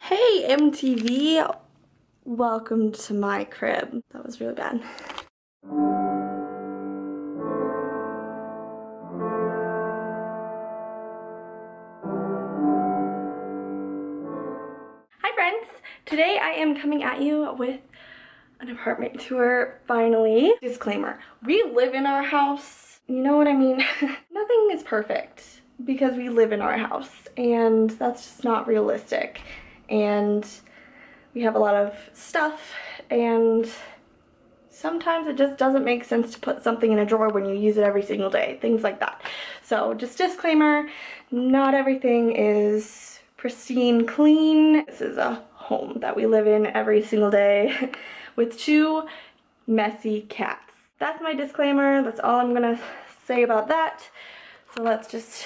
Hey MTV, welcome to my crib. That was really bad. Hi friends, today I am coming at you with an apartment tour, finally. Disclaimer, we live in our house, you know what I mean? Nothing is perfect because we live in our house and that's just not realistic. And we have a lot of stuff and sometimes it just doesn't make sense to put something in a drawer when you use it every single day, things like that. So just disclaimer, not everything is pristine clean. This is a home that we live in every single day with two messy cats. That's my disclaimer, that's all I'm gonna say about that. So let's just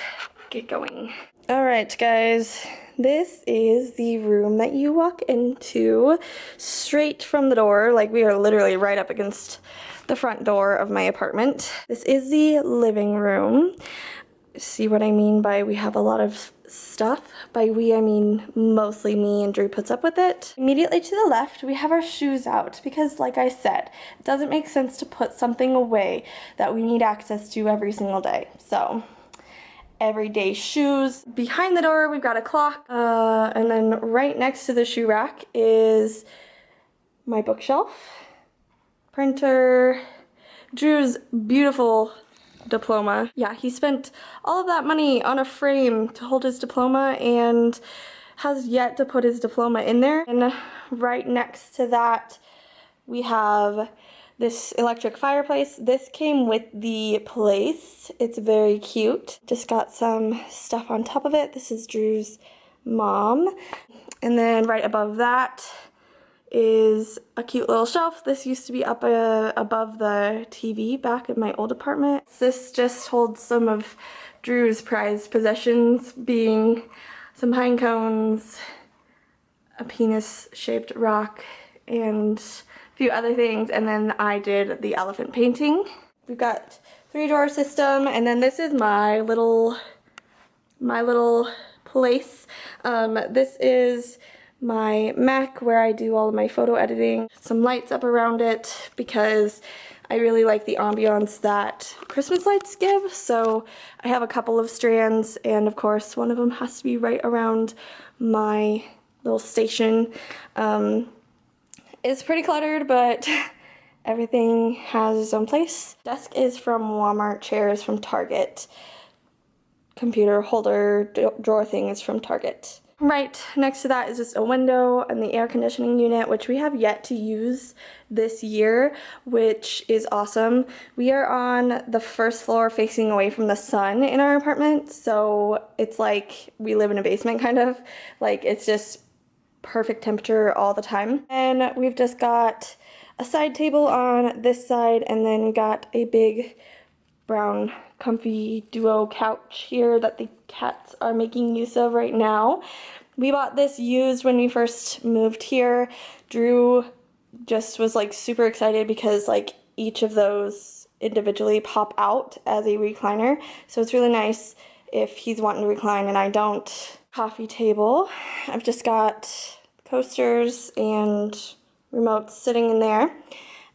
get going. Alright guys, this is the room that you walk into straight from the door. Like, we are literally right up against the front door of my apartment. This is the living room. See what I mean by we have a lot of stuff? By we, I mean mostly me, and Drew puts up with it. Immediately to the left, we have our shoes out because, like I said, it doesn't make sense to put something away that we need access to every single day. So everyday shoes. Behind the door we've got a clock, and then right next to the shoe rack is my bookshelf, printer, Drew's beautiful diploma. Yeah, he spent all of that money on a frame to hold his diploma and has yet to put his diploma in there. And right next to that we have this electric fireplace. This came with the place. It's very cute. Just got some stuff on top of it. This is Drew's mom. And then right above that is a cute little shelf. This used to be up above the TV back in my old apartment. This just holds some of Drew's prized possessions, being some pine cones, a penis-shaped rock, and few other things, and then I did the elephant painting. We've got 3-drawer system, and then this is my little place. This is my Mac where I do all of my photo editing. Some lights up around it because I really like the ambiance that Christmas lights give, so I have a couple of strands, and of course one of them has to be right around my little station. It's pretty cluttered, but everything has its own place. Desk is from Walmart, chairs from Target. Computer holder drawer thing is from Target. Right next to that is just a window and the air conditioning unit, which we have yet to use this year, which is awesome. We are on the first floor facing away from the sun in our apartment, so it's like we live in a basement kind of. Like, it's just perfect temperature all the time. And we've just got a side table on this side, and then we got a big brown comfy duo couch here that the cats are making use of right now. We bought this used when we first moved here. Drew just was like super excited because like each of those individually pop out as a recliner, so it's really nice if he's wanting to recline and I don't. Coffee table. I've just got coasters and remotes sitting in there.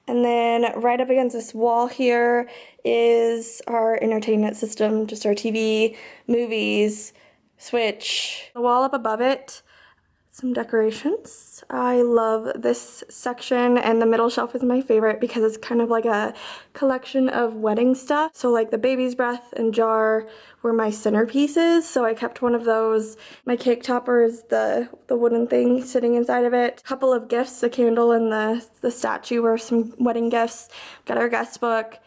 And then right up against this wall here is our entertainment system, just our TV, movies, Switch. The wall up above it, some decorations. I love this section, and the middle shelf is my favorite because it's kind of like a collection of wedding stuff. So like the baby's breath and jar were my centerpieces, so I kept one of those. My cake topper is the wooden thing sitting inside of it. A couple of gifts, the candle and the statue were some wedding gifts. Got our guest book,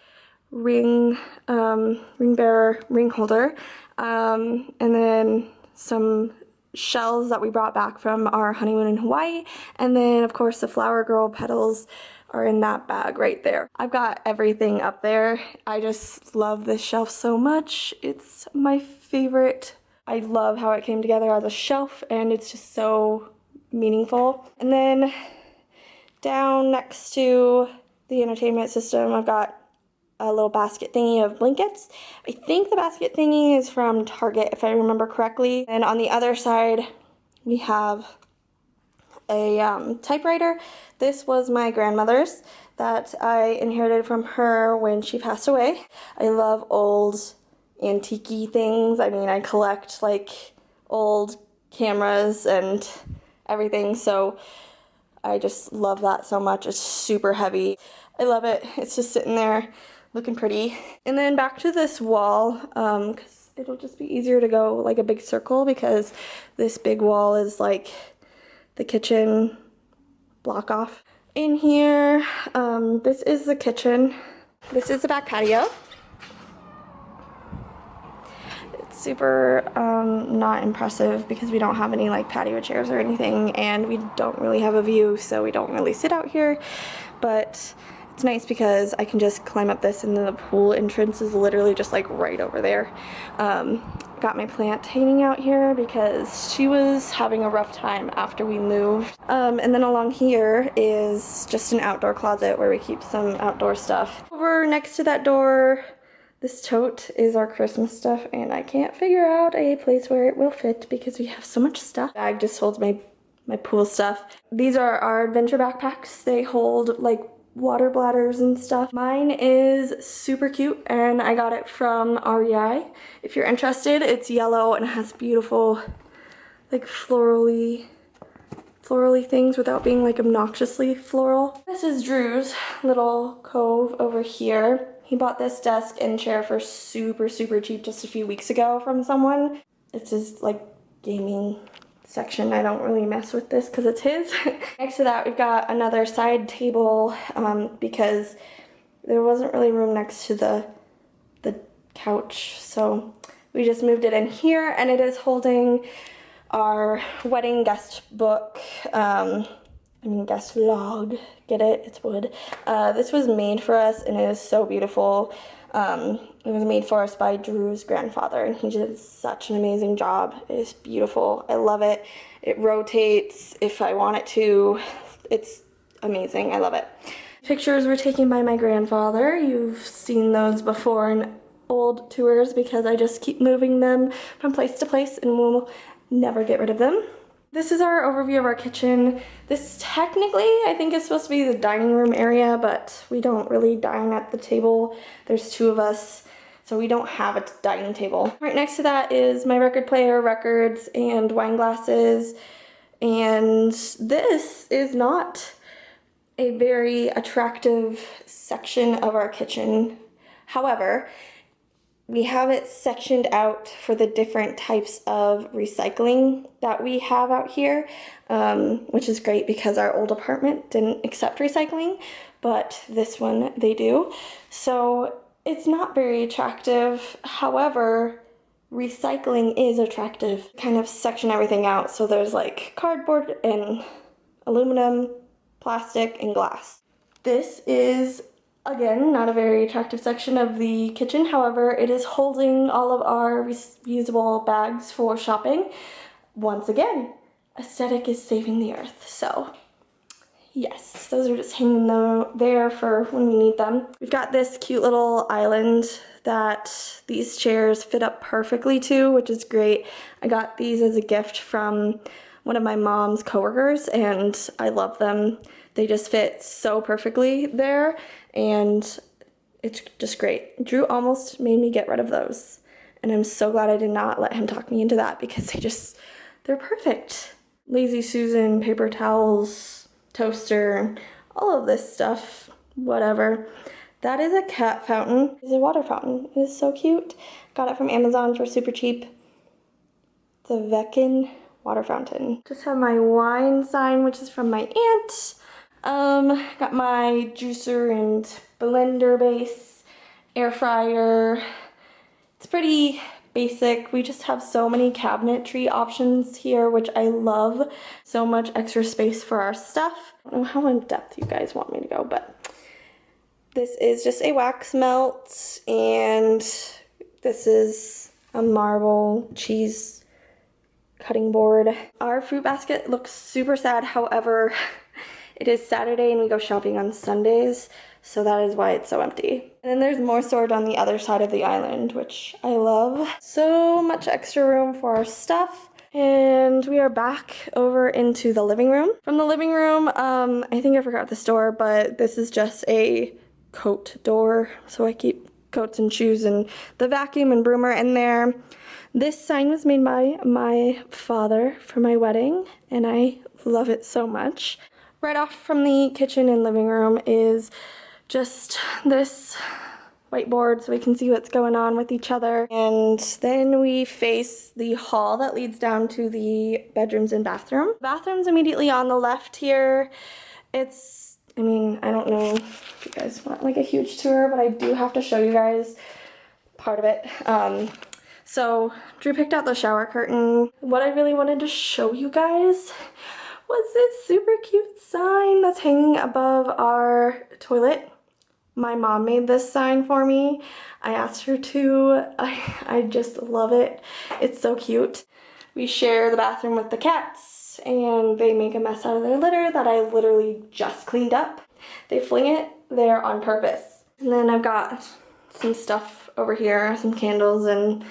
ring bearer, ring holder, and then some shells that we brought back from our honeymoon in Hawaii, and then of course the flower girl petals are in that bag right there. I've got everything up there. I just love this shelf so much. It's my favorite. I love how it came together as a shelf, and it's just so meaningful. And then down next to the entertainment system, I've got a little basket thingy of blankets. I think the basket thingy is from Target if I remember correctly. And on the other side we have a typewriter. This was my grandmother's that I inherited from her when she passed away. I love old antique-y things. I mean, I collect like old cameras and everything, so I just love that so much. It's super heavy. I love it. It's just sitting there looking pretty. And then back to this wall, because it'll just be easier to go like a big circle, because this big wall is like the kitchen block off. In here, this is the kitchen. This is the back patio. It's super not impressive because we don't have any like patio chairs or anything, and we don't really have a view, so we don't really sit out here. But it's nice because I can just climb up this, and then the pool entrance is literally just like right over there. Got my plant hanging out here because she was having a rough time after we moved. And then along here is just an outdoor closet where we keep some outdoor stuff. Over next to that door, this tote is our Christmas stuff, and I can't figure out a place where it will fit because we have so much stuff. Bag just holds my pool stuff. These are our adventure backpacks. They hold like water bladders and stuff. Mine is super cute, and I got it from REI. If you're interested, it's yellow and it has beautiful like florally things without being like obnoxiously floral. This is Drew's little cove over here. He bought this desk and chair for super cheap just a few weeks ago from someone. It's his like gaming section. I don't really mess with this because it's his. Next to that, we've got another side table because there wasn't really room next to the couch, so we just moved it in here, and it is holding our wedding guest book. Guest vlog. Get it? It's wood. This was made for us, and it is so beautiful. It was made for us by Drew's grandfather, and he did such an amazing job. It is beautiful. I love it. It rotates if I want it to. It's amazing. I love it. Pictures were taken by my grandfather. You've seen those before in old tours because I just keep moving them from place to place and we'll never get rid of them. This is our overview of our kitchen. This technically, I think, is supposed to be the dining room area, but we don't really dine at the table. There's two of us, so we don't have a dining table. Right next to that is my record player, records, and wine glasses. And this is not a very attractive section of our kitchen. However, we have it sectioned out for the different types of recycling that we have out here, which is great because our old apartment didn't accept recycling, but this one they do. So it's not very attractive. However, recycling is attractive. Kind of section everything out. So there's like cardboard and aluminum, plastic, and glass. This is, again, not a very attractive section of the kitchen. However, it is holding all of our reusable bags for shopping. Once again, aesthetic is saving the earth. So yes, those are just hanging there for when we need them. We've got this cute little island that these chairs fit up perfectly to, which is great. I got these as a gift from one of my mom's coworkers, and I love them. They just fit so perfectly there, and it's just great. Drew almost made me get rid of those, and I'm so glad I did not let him talk me into that because they're perfect. Lazy Susan, paper towels, toaster, all of this stuff, whatever. That is a cat fountain. It's a water fountain. It is so cute. Got it from Amazon for super cheap. It's a Veckin water fountain. Just have my wine sign, which is from my aunt. Got my juicer and blender base, air fryer. It's pretty basic. We just have so many cabinetry options here, which I love. So much extra space for our stuff. I don't know how in depth you guys want me to go, but this is just a wax melt, and this is a marble cheese cutting board. Our fruit basket looks super sad. However, it is Saturday and we go shopping on Sundays, so that is why it's so empty. And then there's more storage on the other side of the island, which I love. So much extra room for our stuff. And we are back over into the living room. From the living room, I think I forgot this door, but this is just a coat door, so I keep coats and shoes and the vacuum and broomer in there. This sign was made by my father for my wedding, and I love it so much. Right off from the kitchen and living room is just this whiteboard so we can see what's going on with each other. And then we face the hall that leads down to the bedrooms and bathroom. Bathroom's immediately on the left here. It's, I mean, I don't know if you guys want like a huge tour, but I do have to show you guys part of it. So Drew picked out the shower curtain. What I really wanted to show you guys was this super cute sign that's hanging above our toilet. My mom made this sign for me. I asked her to. I just love it. It's so cute. We share the bathroom with the cats, and they make a mess out of their litter that I literally just cleaned up. They fling it there on purpose. And then I've got some stuff over here, some candles and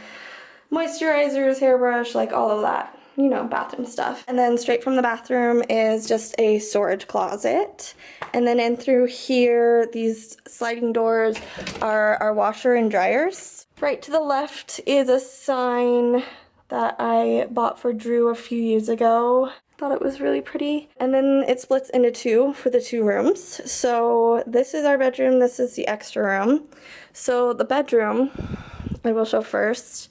moisturizers, hairbrush, like all of that. You know, bathroom stuff. And then straight from the bathroom is just a storage closet. And then in through here, these sliding doors are our washer and dryers. Right to the left is a sign that I bought for Drew a few years ago. Thought it was really pretty. And then it splits into two for the two rooms. So this is our bedroom, this is the extra room. So the bedroom, I will show first.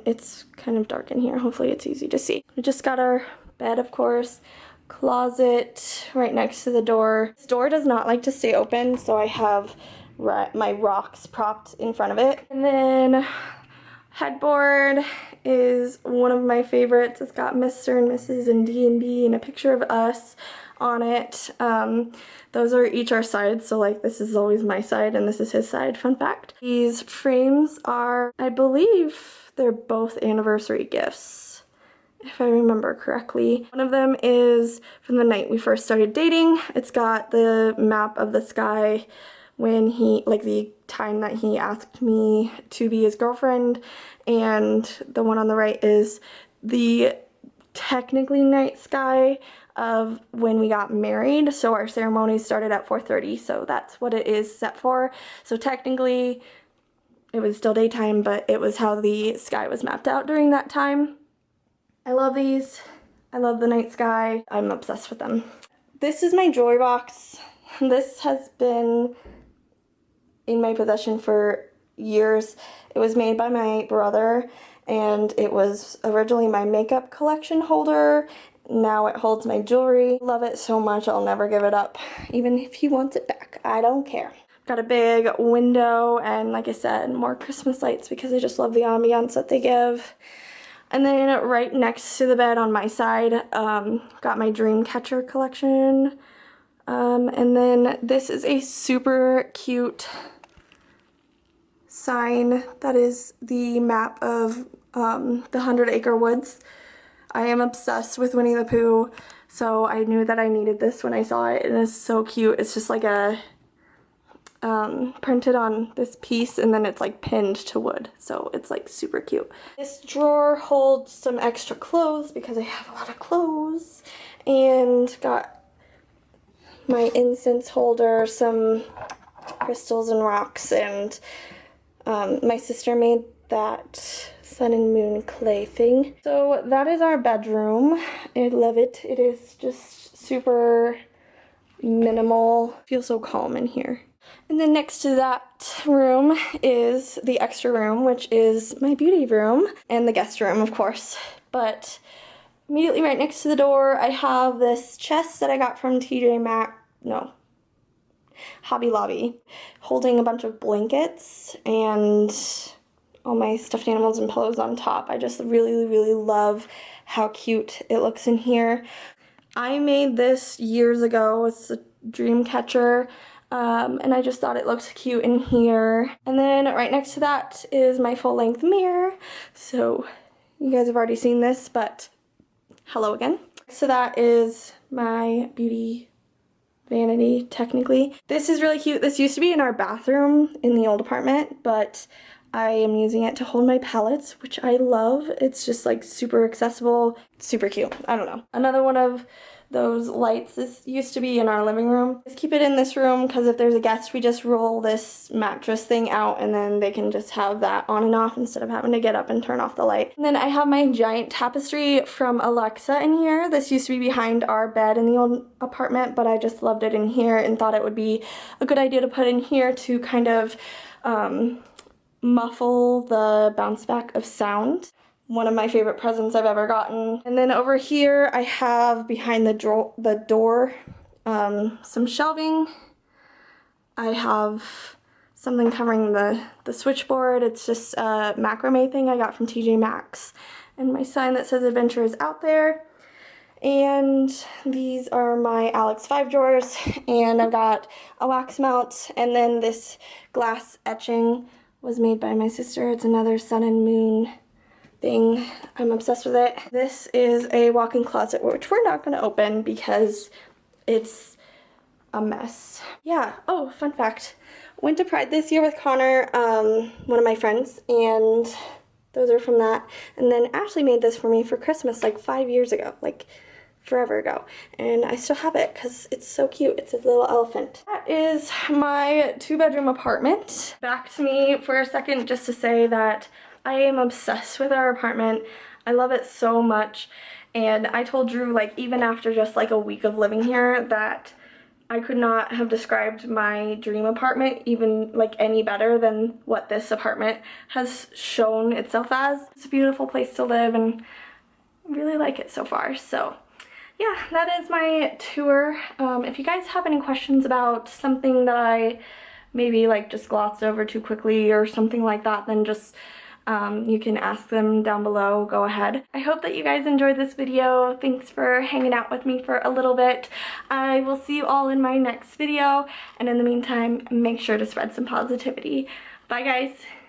It's kind of dark in here. Hopefully it's easy to see. We just got our bed, of course, closet right next to the door. This door does not like to stay open, so I have my rocks propped in front of it. And then headboard is one of my favorites. It's got Mr. and Mrs. and D&B and a picture of us on it. Those are each our sides, so like this is always my side and this is his side, fun fact. These frames are, I believe they're both anniversary gifts, if I remember correctly. One of them is from the night we first started dating. It's got the map of the sky when he, like the time that he asked me to be his girlfriend, and the one on the right is the technically night sky of when we got married. So our ceremony started at 4:30, so that's what it is set for. So technically it was still daytime, but it was how the sky was mapped out during that time. I love these. I love the night sky. I'm obsessed with them. This is my jewelry box. This has been in my possession for years. It was made by my brother, and it was originally my makeup collection holder. Now it holds my jewelry. Love it so much, I'll never give it up. Even if he wants it back, I don't care. Got a big window and, like I said, more Christmas lights because I just love the ambiance that they give. And then right next to the bed on my side, got my dream catcher collection. And then this is a super cute sign that is the map of the 100 Acre Woods. I am obsessed with Winnie the Pooh, so I knew that I needed this when I saw it, and it's so cute. It's just like a printed on this piece, and then it's like pinned to wood, so it's like super cute. This drawer holds some extra clothes because I have a lot of clothes, and got my incense holder, some crystals and rocks, and my sister made that sun and moon clay thing. So that is our bedroom. I love it. It is just super minimal. Feels so calm in here. And then next to that room is the extra room, which is my beauty room and the guest room, of course. But immediately right next to the door, I have this chest that I got from Hobby Lobby, holding a bunch of blankets and all my stuffed animals and pillows on top. I just really, really love how cute it looks in here. I made this years ago. It's a dream catcher, and I just thought it looked cute in here. And then right next to that is my full-length mirror. So you guys have already seen this, but hello again. So that is my beauty vanity, technically. This is really cute. This used to be in our bathroom in the old apartment, but I am using it to hold my palettes, which I love. It's just like super accessible, super cute. I don't know. Another one of those lights, this used to be in our living room. Just keep it in this room because if there's a guest, we just roll this mattress thing out and then they can just have that on and off instead of having to get up and turn off the light. And then I have my giant tapestry from Alexa in here. This used to be behind our bed in the old apartment, but I just loved it in here and thought it would be a good idea to put in here to kind of muffle the bounce back of sound. One of my favorite presents I've ever gotten. And then over here I have behind the door some shelving. I have something covering the switchboard. It's just a macrame thing I got from TJ Maxx. And my sign that says adventure is out there. And these are my Alex 5 drawers. And I've got a wax mount and then this glass etching was made by my sister. It's another sun and moon thing. I'm obsessed with it. This is a walk-in closet, which we're not going to open because it's a mess. Yeah. Oh, fun fact. Went to Pride this year with Connor, one of my friends, and those are from that. And then Ashley made this for me for Christmas like 5 years ago, like forever ago, and I still have it because it's so cute. It's a little elephant. That is my 2-bedroom apartment. Back to me for a second just to say that I am obsessed with our apartment. I love it so much, and I told Drew, like, even after just like a week of living here, that I could not have described my dream apartment even like any better than what this apartment has shown itself as. It's a beautiful place to live and I really like it so far. So yeah, that is my tour. If you guys have any questions about something that I maybe like just glossed over too quickly or something like that, then just you can ask them down below. Go ahead. I hope that you guys enjoyed this video. Thanks for hanging out with me for a little bit. I will see you all in my next video, and in the meantime, make sure to spread some positivity. Bye guys!